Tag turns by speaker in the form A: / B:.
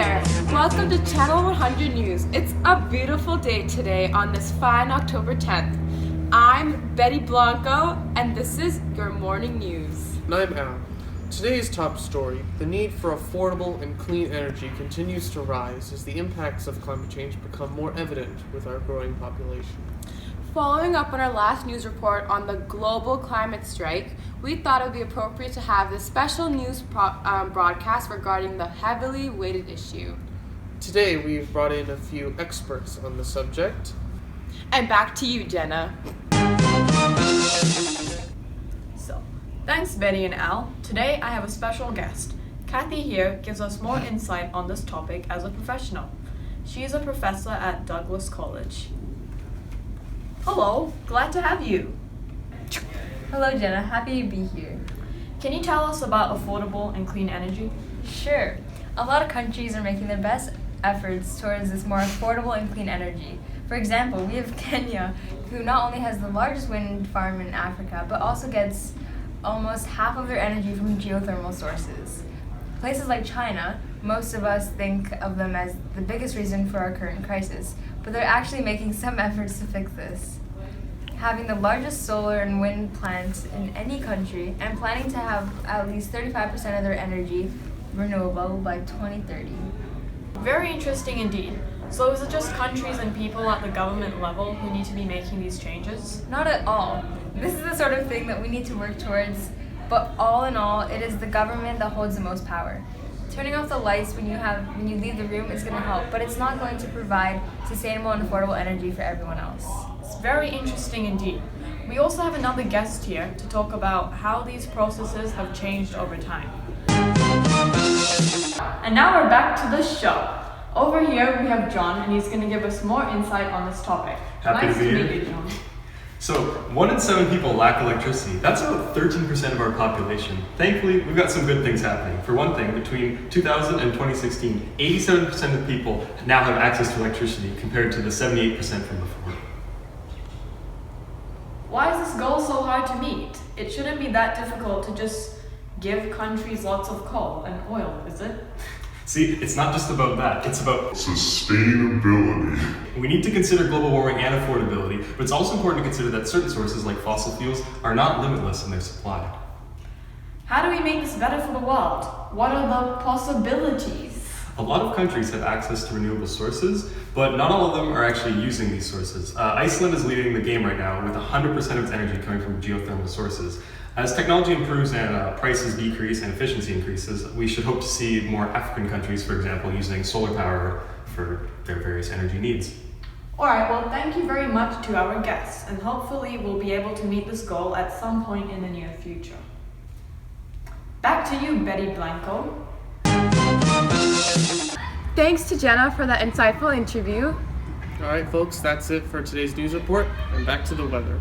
A: there! Welcome to Channel 100 News. It's a beautiful day today on this fine October 10th. I'm Betty Blanco, and this is your morning news.
B: And I'm Al. Today's top story, the need for affordable and clean energy continues to rise as the impacts of climate change become more evident with our growing population.
A: Following up on our last news report on the global climate strike, we thought it would be appropriate to have this special news broadcast regarding the heavily weighted issue.
B: Today we've brought in a few experts on the subject.
A: And back to you, Jeena.
C: Thanks, Betty and Al. Today I have a special guest. Katy here gives us more insight on this topic as a professional. She is a professor at Douglas College. Hello, glad to have you.
D: Hello, Jeena. Happy to be here.
C: Can you tell us about affordable and clean energy?
D: Sure. A lot of countries are making their best efforts towards this more affordable and clean energy. For example, we have Kenya, who not only has the largest wind farm in Africa, but also gets almost half of their energy from geothermal sources. Places like China, most of us think of them as the biggest reason for our current crisis, but they're actually making some efforts to fix this. Having the largest solar and wind plants in any country and planning to have at least 35% of their energy renewable by 2030.
C: Very interesting indeed. So is it just countries and people at the government level who need to be making these changes?
D: Not at all. This is the sort of thing that we need to work towards, but all in all, it is the government that holds the most power. Turning off the lights when you leave the room is going to help, but it's not going to provide sustainable and affordable energy for everyone else.
C: It's very interesting indeed. We also have another guest here to talk about how these processes have changed over time. And now we're back to the show. Over here we have John, and he's going to give us more insight on this topic.
E: Happy
C: nice
E: to be
C: meet
E: here.
C: you, John.
E: So, 1 in 7 people lack electricity. That's about 13% of our population. Thankfully, we've got some good things happening. For one thing, between 2000 and 2016, 87% of people now have access to electricity compared to the 78% from before.
C: Why is this goal so hard to meet? It shouldn't be that difficult to just give countries lots of coal and oil, is it?
E: See, it's not just about that, it's about
F: sustainability.
E: we need to consider global warming and affordability, but it's also important to consider that certain sources like fossil fuels are not limitless in their supply.
C: How do we make this better for the world? What are the possibilities?
E: A lot of countries have access to renewable sources, but not all of them are actually using these sources. Iceland is leading the game right now with 100% of its energy coming from geothermal sources. As technology improves and prices decrease and efficiency increases, we should hope to see more African countries, for example, using solar power for their various energy needs.
C: Alright, well thank you very much to our guests, and hopefully we'll be able to meet this goal at some point in the near future. Back to you, Betty Blanco.
A: Thanks to Jeena for that insightful interview.
B: Alright folks, that's it for today's news report, and back to the weather.